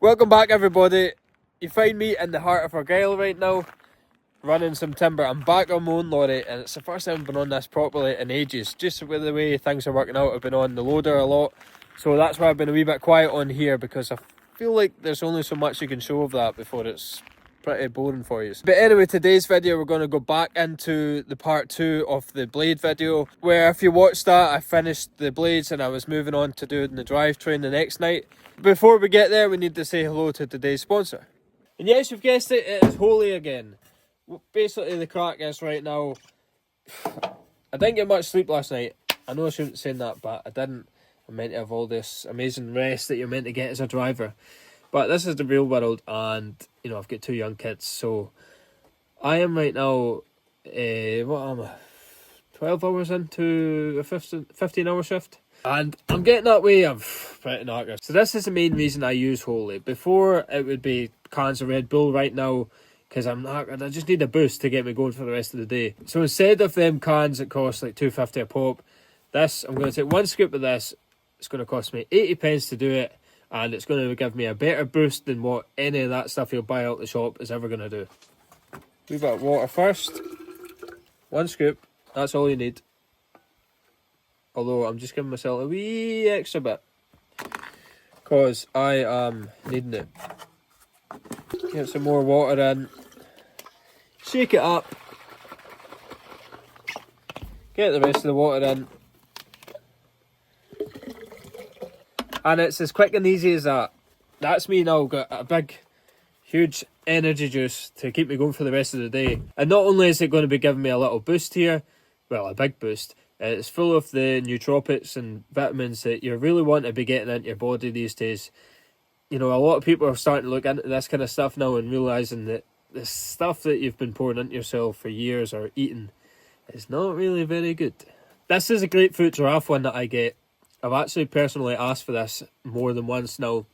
Welcome back, everybody. You find me in the heart of Argyll right now, running some timber. I'm back on my own lorry, and it's the first time I've been on this properly in ages. Just with the way things are working out, I've been on the loader a lot, so that's why I've been a wee bit quiet on here, because I feel like there's only so much you can show of that before it's pretty boring for you. But anyway, today's video we're going to go back into the part 2 of the blade video, where if you watched that, I finished the blades and I was moving on to doing the drivetrain the next night. Before we get there, we need to say hello to today's sponsor. And yes, you've guessed it, it is Holy again. Basically the crack is right now, I didn't get much sleep last night. I know I shouldn't be saying that, but I didn't. I'm meant to have all this amazing rest that you're meant to get as a driver. But this is the real world, and you know, I've got 2 young kids, so I am right now, what am I, 12 hours into a 15-hour shift, and I'm getting that way. I'm pretty knackered. So this is the main reason I use Holy. Before it would be cans of Red Bull. Right now, because I'm knackered, I just need a boost to get me going for the rest of the day. So instead of them cans that cost like $2.50 a pop, this, I'm going to take 1 scoop of this. It's going to cost me 80 pence to do it. And it's going to give me a better boost than what any of that stuff you'll buy out the shop is ever going to do. Wee bit of water first. 1 scoop. That's all you need. Although I'm just giving myself a wee extra bit, because I am needing it. Get some more water in. Shake it up. Get the rest of the water in. And it's as quick and easy as that. That's me now, got a big, huge energy juice to keep me going for the rest of the day. And not only is it going to be giving me a little boost here, well, a big boost, it's full of the nootropics and vitamins that you really want to be getting into your body these days. You know, a lot of people are starting to look into this kind of stuff now and realising that the stuff that you've been pouring into yourself for years or eating is not really very good. This is a grapefruit giraffe one that I get. I've actually personally asked for this more than once now,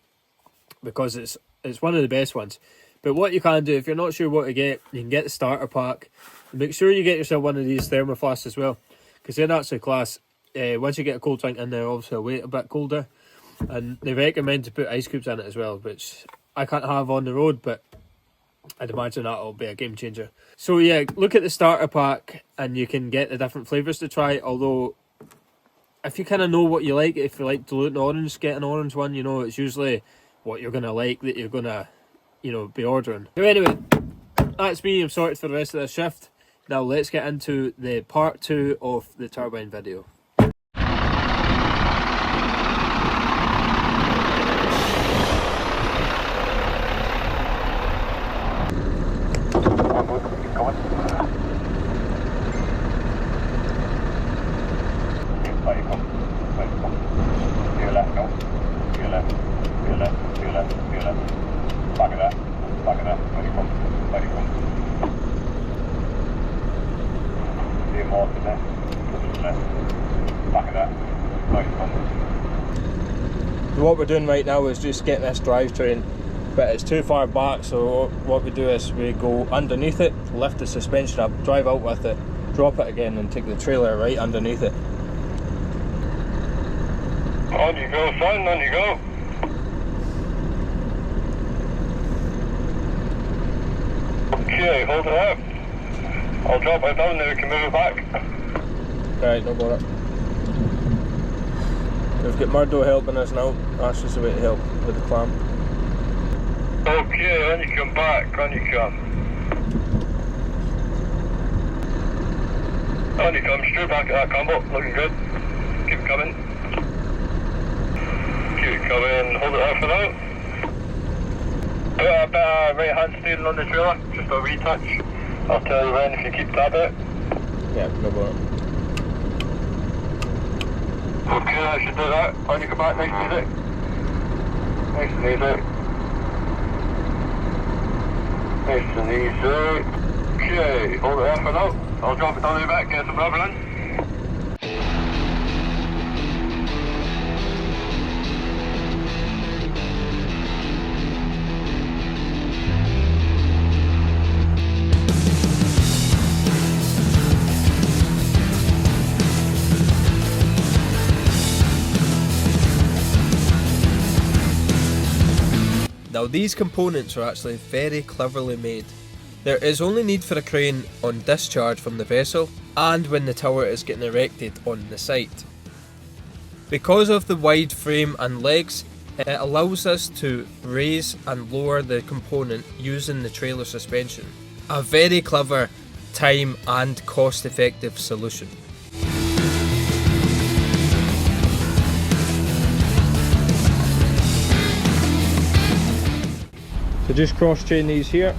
because it's one of the best ones. But what you can do, if you're not sure what to get, you can get the starter pack. Make sure you get yourself one of these thermoflasks as well, because they're actually class. Once you get a cold drink in there, obviously it'll wait a bit colder. And they recommend to put ice cubes in it as well, which I can't have on the road, but I'd imagine that'll be a game changer. So yeah, look at the starter pack and you can get the different flavours to try, although if you kind of know what you like, if you like diluting orange, get an orange one. You know, it's usually what you're going to like that you're going to, you know, be ordering. So anyway, that's me. I'm sorted for the rest of the shift. Now let's get into the part 2 of the turbine video. What we're doing right now is just getting this drivetrain, but it's too far back, so what we do is we go underneath it, lift the suspension up, drive out with it, drop it again and take the trailer right underneath it. On you go, son, on you go. Okay, hold it up. I'll drop it down, then we can move it back. Right, no bother. We've got Murdo helping us now. That's just a way to help with the clamp. Okay, on you come back, on you come. On you come, straight back at that combo, looking good. Keep it coming. Keep it coming, hold it out for now. Put a bit of right hand steering on the trailer, just a wee touch. I'll tell you when if you keep tab it. Yeah, no bother. Okay, that should do that. On you come back, nice and easy. Nice and easy. Nice and easy. Okay, hold it there for now. I'll drop it down the back, get some rubber in. Now these components are actually very cleverly made. There is only need for a crane on discharge from the vessel and when the tower is getting erected on the site. Because of the wide frame and legs, it allows us to raise and lower the component using the trailer suspension. A very clever, time and cost effective solution. So just cross chain these here.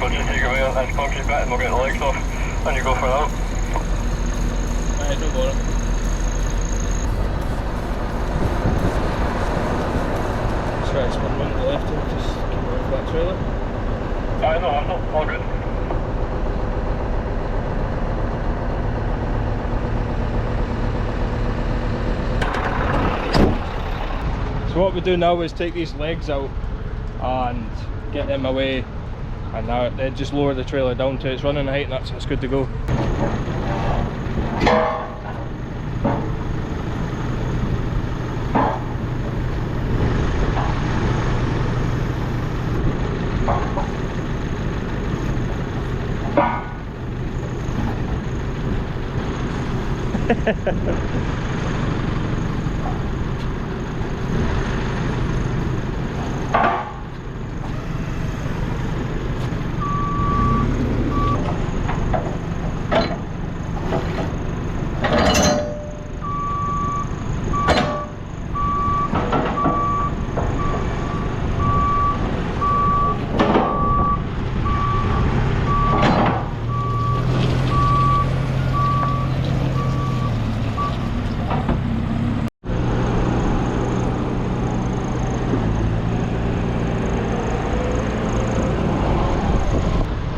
We'll just take away that concrete bit and we'll get the legs off and you go for that. Right, no bother. So it's one minute left and just keep going for that trailer. No, all good. So what we do now is take these legs out and get them away, and now then just lower the trailer down to its running height, and it's good to go.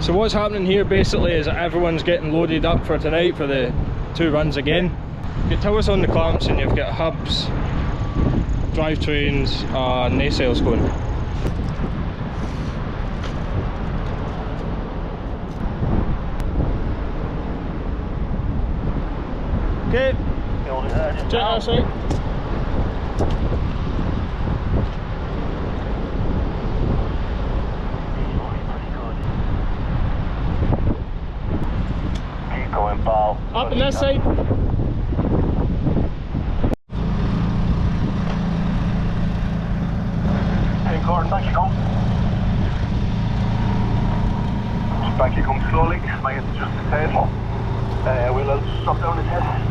So what's happening here basically is that everyone's getting loaded up for tonight for the 2 runs again. You've got towers on the clamps and you've got hubs, drivetrains and nacelles going. Okay, check that out. Up on this side. Hey Gordon, back you come. Just back you come slowly, might have to adjust his head. We'll just stop down his head.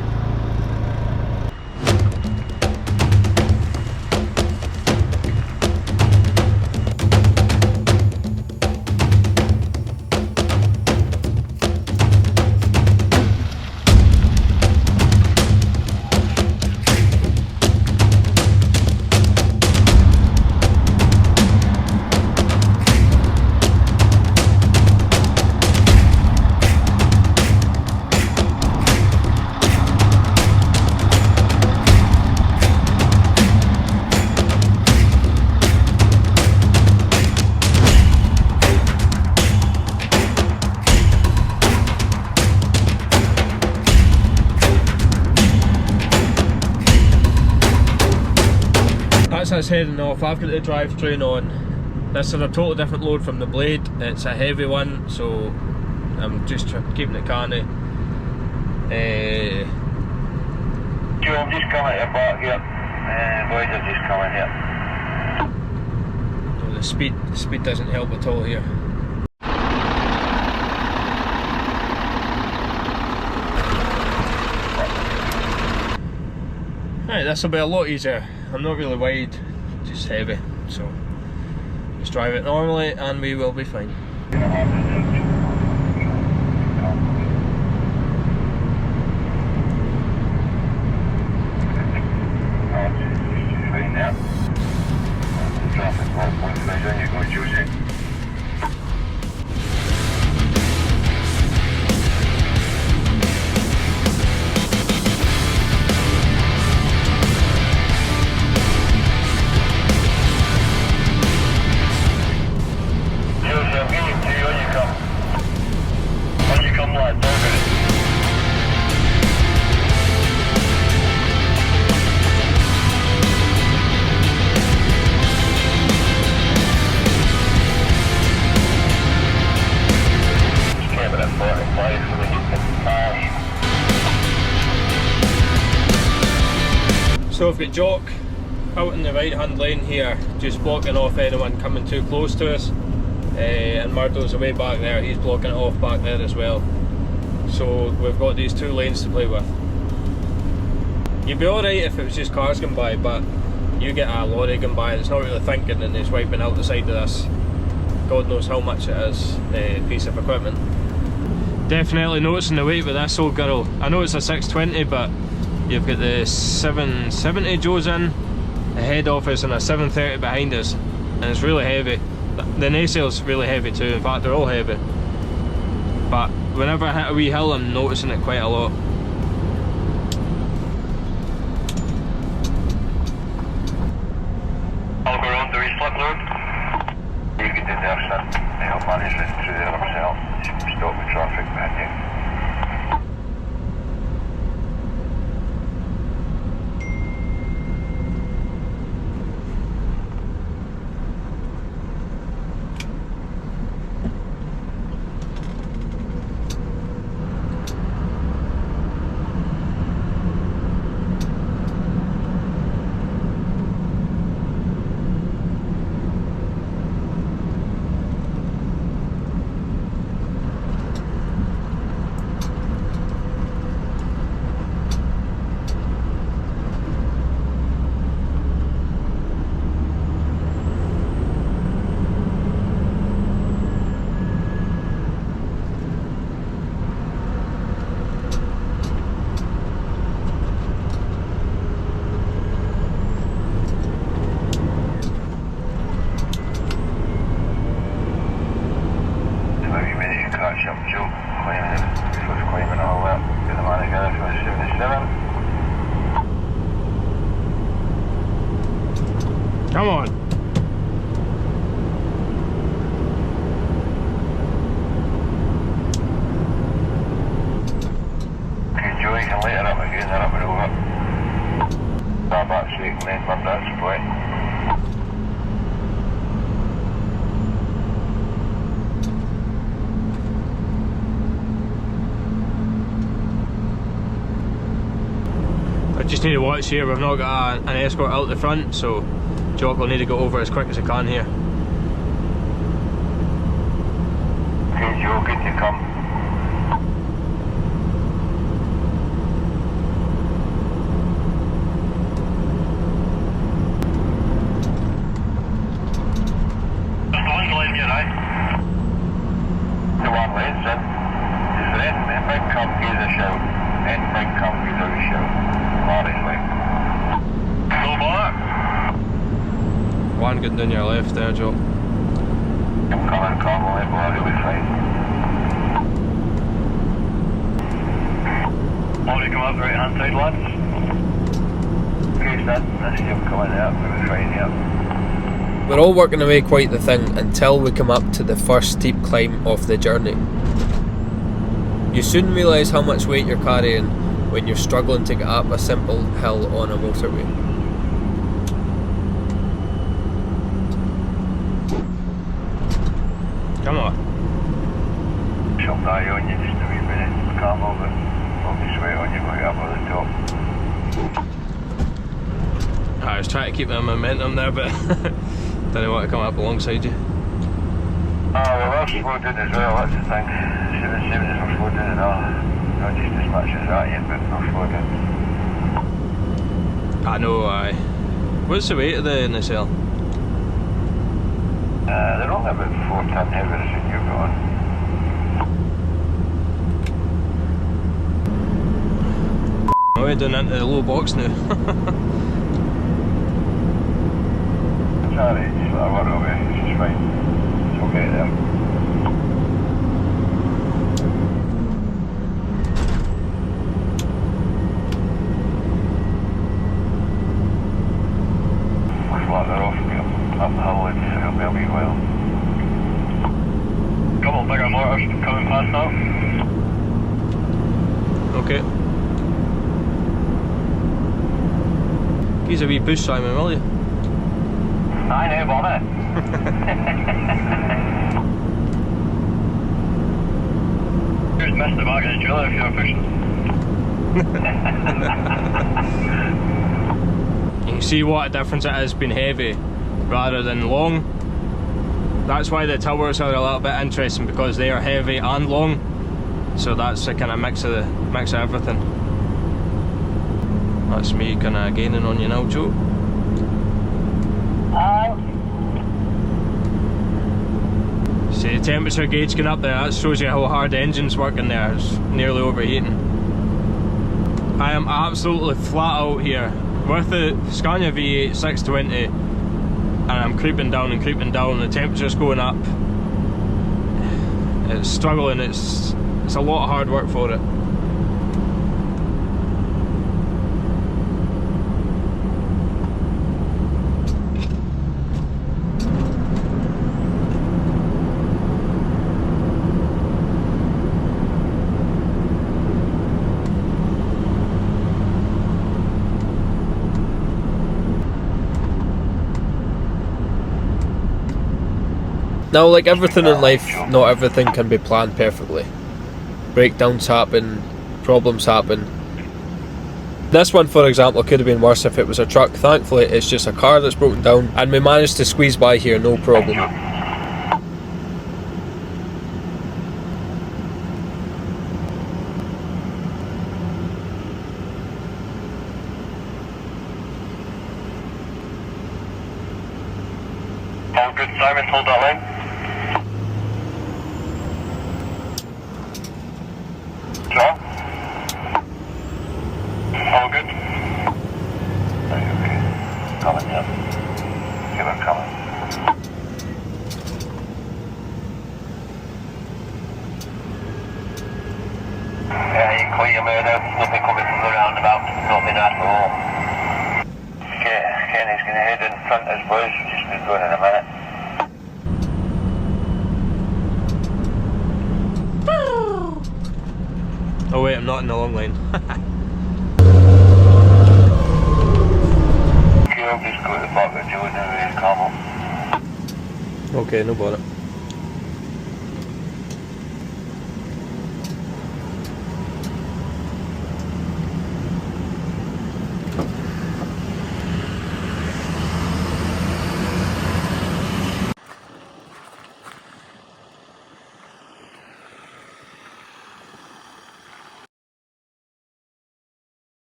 That's us heading off. I've got the drivetrain on. This is a totally different load from the Blade. It's a heavy one, so I'm just keeping it canny. Joe, just come at your back here. Boys are just coming here. So the speed doesn't help at all here. Right, this will be a lot easier. I'm not really wide, just heavy, so just drive it normally and we will be fine. So I've got Jock out in the right hand lane here, just blocking off anyone coming too close to us, and Murdo's away back there, he's blocking it off back there as well. So we've got these two lanes to play with. You'd be alright if it was just cars going by, but you get a lorry going by and it's not really thinking and it's wiping out the side of this, God knows how much it is, piece of equipment. Definitely noticing the weight with this old girl. I know it's a 620, but you've got the 770 Joes in, the head office, and a 730 behind us, and it's really heavy. The nacelles really heavy too, in fact they're all heavy. But whenever I hit a wee hill I'm noticing it quite a lot. I'll go around the wee slip road. You can do there, son. I'll manage it through there myself. Stop the traffic behind you. Come on. Okay, Joey, can light it up again, they're up and over. Start back straight and then run that split. I just need to watch here, we've not got an escort out the front, so Jock will need to go over as quick as he can here. Okay, Joe, good to come. Just one lane here, right? The one lane, son. Just then, big come, gives a shout. Then big come, gives a wee shout. Lorry's like. No bother. One getting down your left there, Joe. I'm coming, Convoy, but it'll be fine. Lorry come up the right hand side, lads. Okay, son, I see him coming up, it'll be fine, yeah. We're all working away quite the thing until we come up to the first steep climb of the journey. You soon realise how much weight you're carrying when you're struggling to get up a simple hill on a motorway. Come on. Shove that on you just a wee minute, calm over. Don't be sweat on you going up on the top. I was trying to keep my momentum there, but didn't want to come up alongside you. Well, we're slowed in as well, that's the thing. 770s are slowed in and all. Not just as much as that yet, but they're slowed in. I know, aye. What's the weight of the nacelle? They're only about 4 ton heavier than you've got. We're down into the low box now. It's alright, just let it work away, it's just fine. It's okay there. Looks like they're off up the hill, it'll be a wee while. Couple of bigger motors coming past now. Okay. Give us a wee push, Simon, will you? Aye, no bother. You'd miss the back of the trailer if you were pushing. You see what a difference it is being heavy rather than long. That's why the towers are a little bit interesting, because they are heavy and long. So that's a kind of mix of everything. That's me kind of gaining on you now, Joe. See the temperature gauge going up there, that shows you how hard the engine's working there. It's nearly overheating. I am absolutely flat out here with the Scania V8 620, and I'm creeping down and creeping down. The temperature's going up. It's struggling. It's a lot of hard work for it. Now, like everything in life, not everything can be planned perfectly. Breakdowns happen, problems happen. This one, for example, could have been worse if it was a truck. Thankfully, it's just a car that's broken down, and we managed to squeeze by here, no problem. All good, Simon, hold that line. John? All good? Right, okay. Coming, yeah. Give it coming. Yeah, you clear your man out. Nothing coming from the roundabout. Nothing at all. Okay, Kenny's going to head in front of his boys. Just be going in a minute. Oh wait, I'm not in the long lane. Okay, I'll just go to the back of Joe and then come up. Okay, no bother.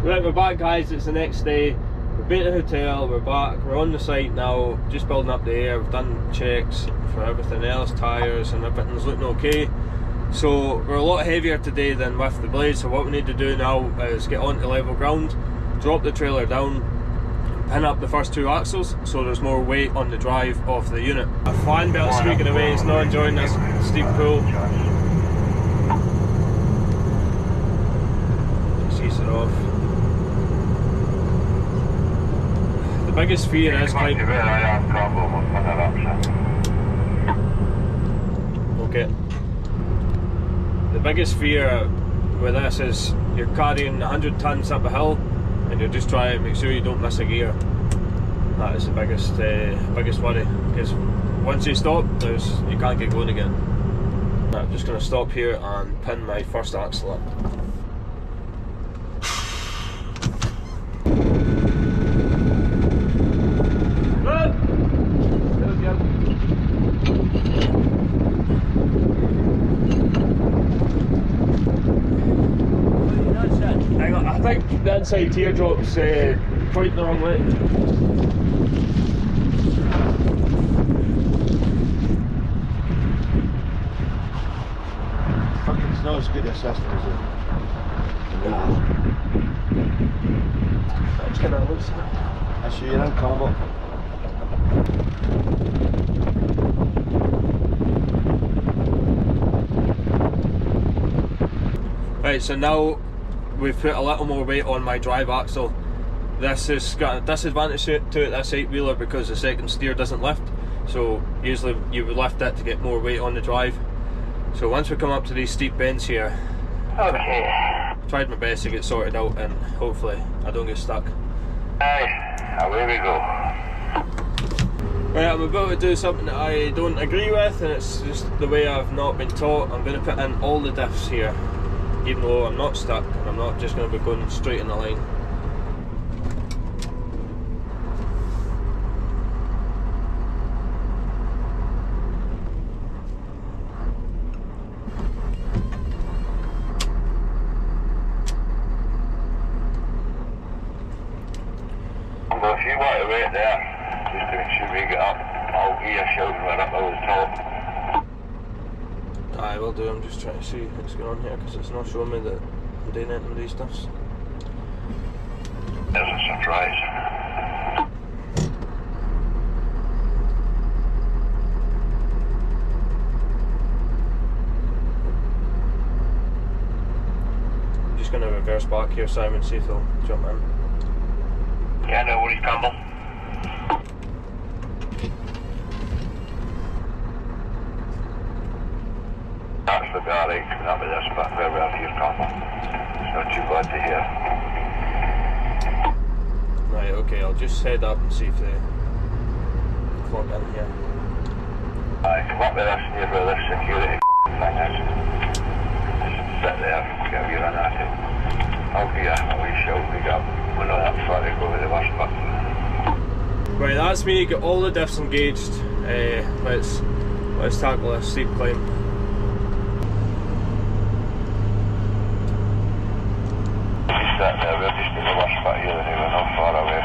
Right, we're back, guys. It's the next day. We've been to the hotel, we're back, we're on the site now, just building up the air. We've done checks for everything else, tyres and everything's looking okay. So we're a lot heavier today than with the Blade, so what we need to do now is get onto level ground, drop the trailer down, pin up the first two axles so there's more weight on the drive of the unit. A fan belt's squeaking away, it's not enjoying this steep pull. Cease it off. The biggest fear is climbing. Okay. The biggest fear with this is you're carrying 100 tons up a hill and you're just trying to make sure you don't miss a gear. That is the biggest worry, because once you stop, you can't get going again. I'm just going to stop here and pin my first axle up. I think the inside teardrop's pointing the wrong way. Fucking it's not as good a system as it. That's kind of loose. I show you in combo. Right, so now we've put a little more weight on my drive axle. This has got a disadvantage to it, this 8-wheeler, because the second steer doesn't lift. So usually you would lift it to get more weight on the drive. So once we come up to these steep bends here, Okay. tried my best to get sorted out and hopefully I don't get stuck. Aye, away we go. Right, I'm about to do something that I don't agree with, and it's just the way I've not been taught. I'm going to put in all the diffs here, even though I'm not stuck, and I'm not just going to be going straight in the line. wait there, just to make sure we get up. I'll hear you shouting when up over the top. I will do. I'm just trying to see what's going on here because it's not showing me that I'm doing anything with these stuffs. There's a surprise. I'm just going to reverse back here, Simon, see if they'll jump in. Yeah, no worries, Campbell. That's the garage coming up with this, but very well here, Campbell. It's not too bad to hear. Right, okay, I'll just head up and see if they clog in here. Aye, come up with this near where this security thing is. Just sit there, get a wee run at it. I'll give you a wee shout, we got we're not that far to go with the worst button. Right, that's me, got all the diffs engaged. Let's tackle a steep climb. Just sit there, we're just in the worst bit here anyway, we're not far away.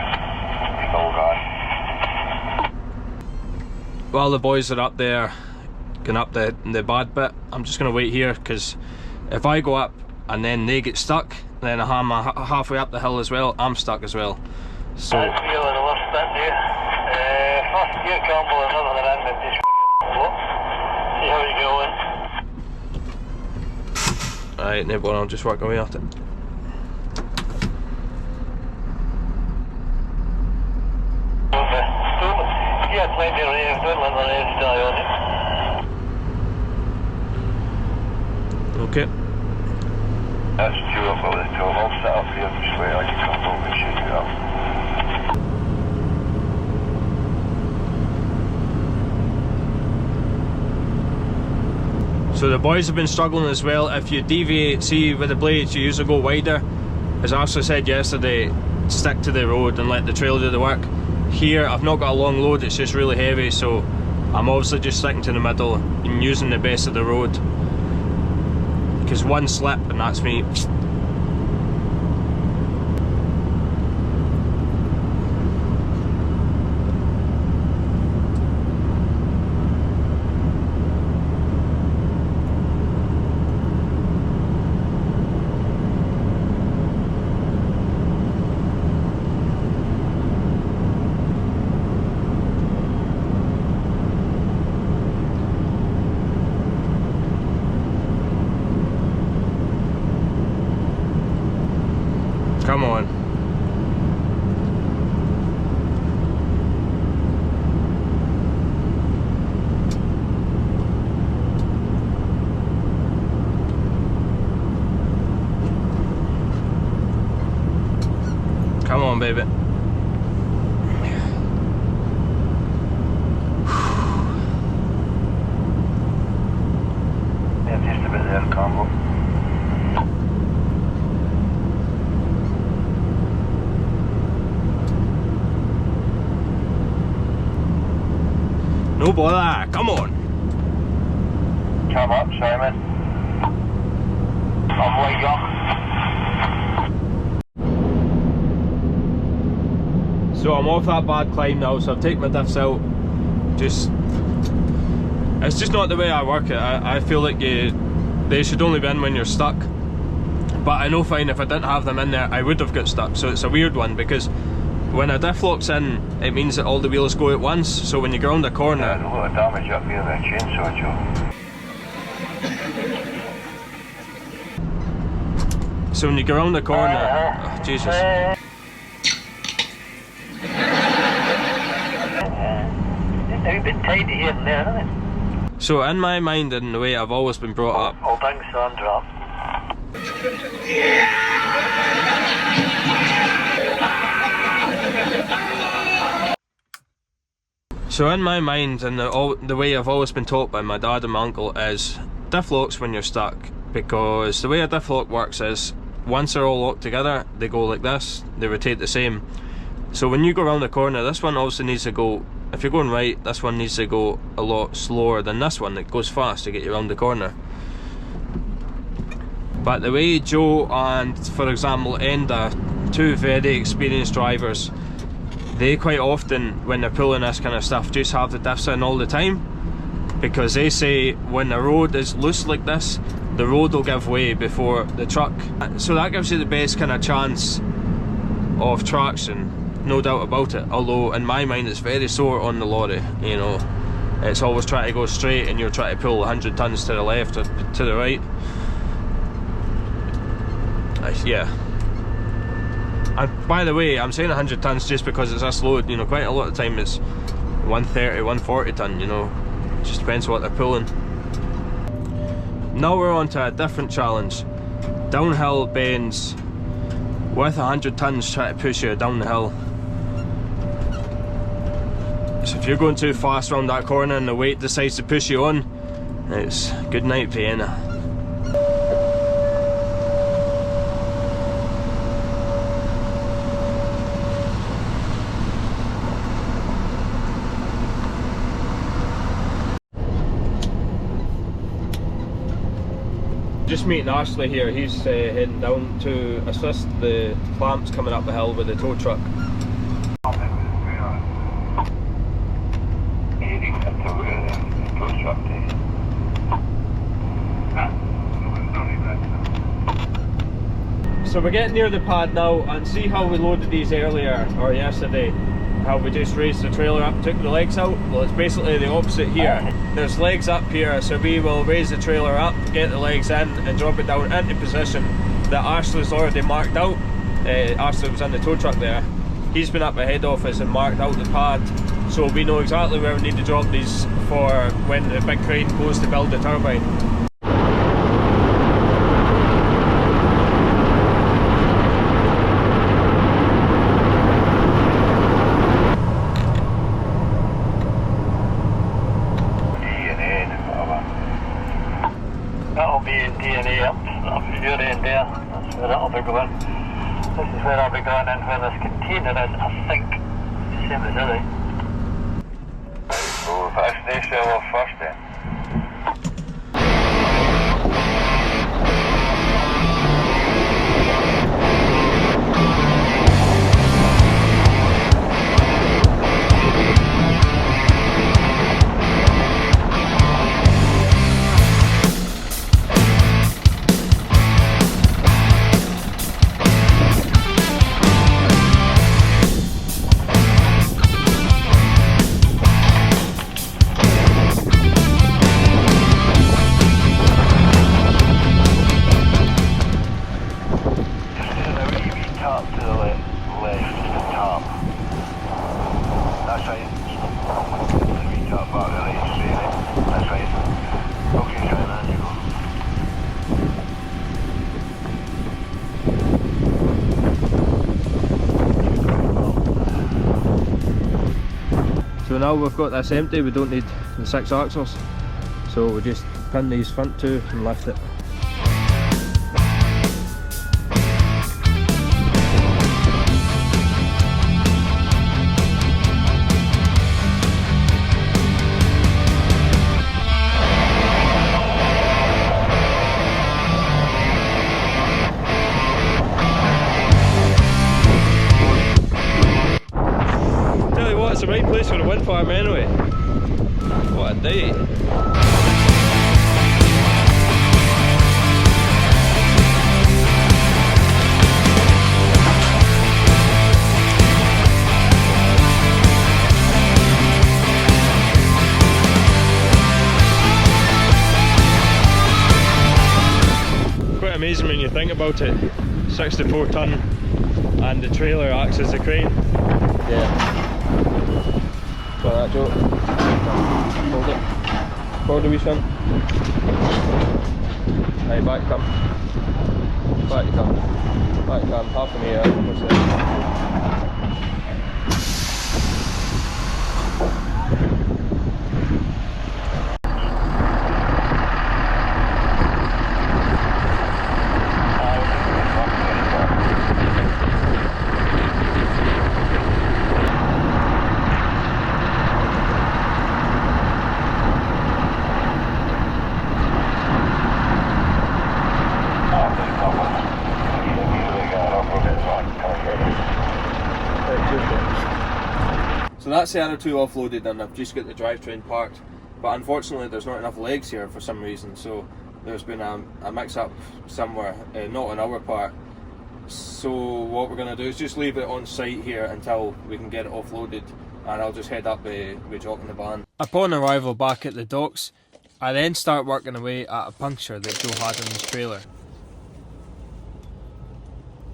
Still going. While the boys are up there, going up the bad bit, I'm just going to wait here because if I go up and then they get stuck, then I'm halfway up the hill as well, I'm stuck as well. So That's really the worst bit there. First gear, Campbell, another than in, and just look. See how you going. right, no bother, I'll just work away at it. Yeah, plenty of rain, don't let the rain die on it. Okay. That's two up over the top. I'll sit up here and just wait on you, Campbell, make sure you get up. So the boys have been struggling as well. If you deviate, see with the blades, you usually go wider. As Ashley said yesterday, stick to the road and let the trail do the work. Here, I've not got a long load, it's just really heavy, so I'm obviously just sticking to the middle and using the best of the road. Because one slip and that's me. Come on. Come on, baby. Yeah, just a bit there, Campbell. No bother, come on. Come up, Simon. I'm way up. So I'm off that bad climb now, so I've taken my diffs out. It's just not the way I work it. I feel like they should only be in when you're stuck. But I know fine, if I didn't have them in there, I would have got stuck. So it's a weird one because when a diff locks in, it means that all the wheels go at once. So when you go around a corner, There's a lot of damage up here with a chainsaw, Joe. so when you go around the corner, oh, Jesus. Just a wee bit tidy here and there, isn't it? So in my mind and the way I've always been brought up, I'll bring Sandra up. so in my mind and the way I've always been taught by my dad and my uncle is diff locks when you're stuck, because the way a diff lock works is once they're all locked together, they go like this, they rotate the same. So when you go around the corner, this one obviously needs to go, if you're going right, this one needs to go a lot slower than this one that goes fast to get you around the corner. But the way Joe and, for example, Enda, two very experienced drivers, they quite often, when they're pulling this kind of stuff, just have the diffs in all the time, because they say when the road is loose like this, the road will give way before the truck. So that gives you the best kind of chance of traction, no doubt about it. Although in my mind it's very sore on the lorry, you know. It's always trying to go straight and you're trying to pull 100 tons to the left or to the right. Yeah. And by the way, I'm saying 100 tons just because it's this load, you know, quite a lot of time it's 130, 140 ton, you know. It just depends what they're pulling. Now we're on to a different challenge. Downhill bends with 100 tons trying to push you down the hill. So if you're going too fast around that corner and the weight decides to push you on, it's good night Vienna. Just meeting Ashley here, he's heading down to assist the clamps coming up the hill with the tow truck. So we're getting near the pad now, and see how we loaded these earlier, or yesterday, how we just raised the trailer up, took the legs out. Well, it's basically the opposite here. There's legs up here, so we will raise the trailer up, get the legs in and drop it down into position that Ashley's already marked out. Ashley was in the tow truck there. He's been up at head office and marked out the pad, so we know exactly where we need to drop these for when the big crane goes to build the turbine. That'll be in DNA up your end there. That's where that'll be going. This is where I'll be going in where this container is, I think. Same as Illy. So that's the off first then. So now we've got this empty, we don't need the 6 axles, so we just pin these front two and lift it. It's the right place for a wind farm anyway. What a day. Quite amazing when you think about it. 64 ton and the trailer acts as a crane. Yeah. Got that, Joe. Hold it. Forward a wee son. Right, back come. Back you come. Back come. Half an ear. What's this? So that's the other two offloaded, and I've just got the drivetrain parked. But unfortunately there's not enough legs here for some reason, so there's been a mix-up somewhere, not on our part. So what we're going to do is just leave it on site here until we can get it offloaded, and I'll just head up with Jock in the van. Upon arrival back at the docks, I then start working away at a puncture that Joe had on his trailer.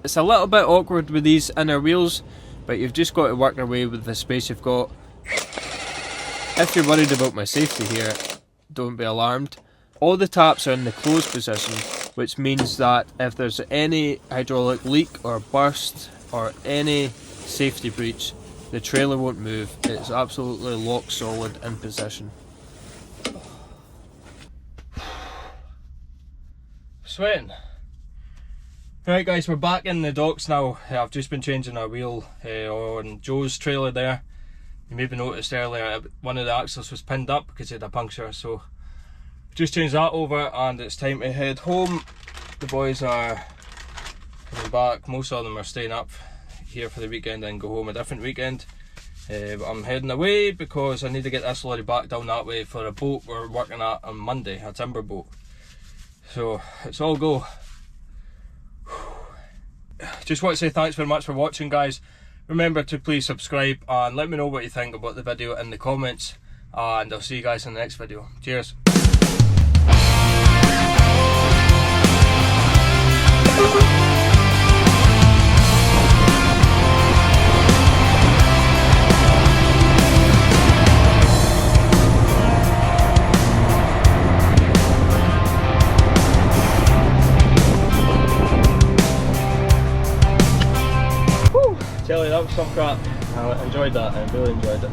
It's a little bit awkward with these inner wheels, but you've just got to work away with the space you've got. If you're worried about my safety here, don't be alarmed. All the taps are in the closed position, which means that if there's any hydraulic leak or burst or any safety breach, the trailer won't move. It's absolutely lock solid in position. Sweating. Right guys, we're back in the docks now. I've just been changing our wheel on Joe's trailer there. You maybe noticed earlier one of the axles was pinned up because it had a puncture, so just changed that over and it's time to head home. The boys are coming back, most of them are staying up here for the weekend and go home a different weekend. But I'm heading away because I need to get this lorry back down that way for a boat we're working at on Monday, a timber boat. So it's all go. Just want to say thanks very much for watching, guys. Remember to please subscribe and let me know what you think about the video in the comments, and I'll see you guys in the next video. Cheers. Telly, that was some crap. I enjoyed that, I really enjoyed it.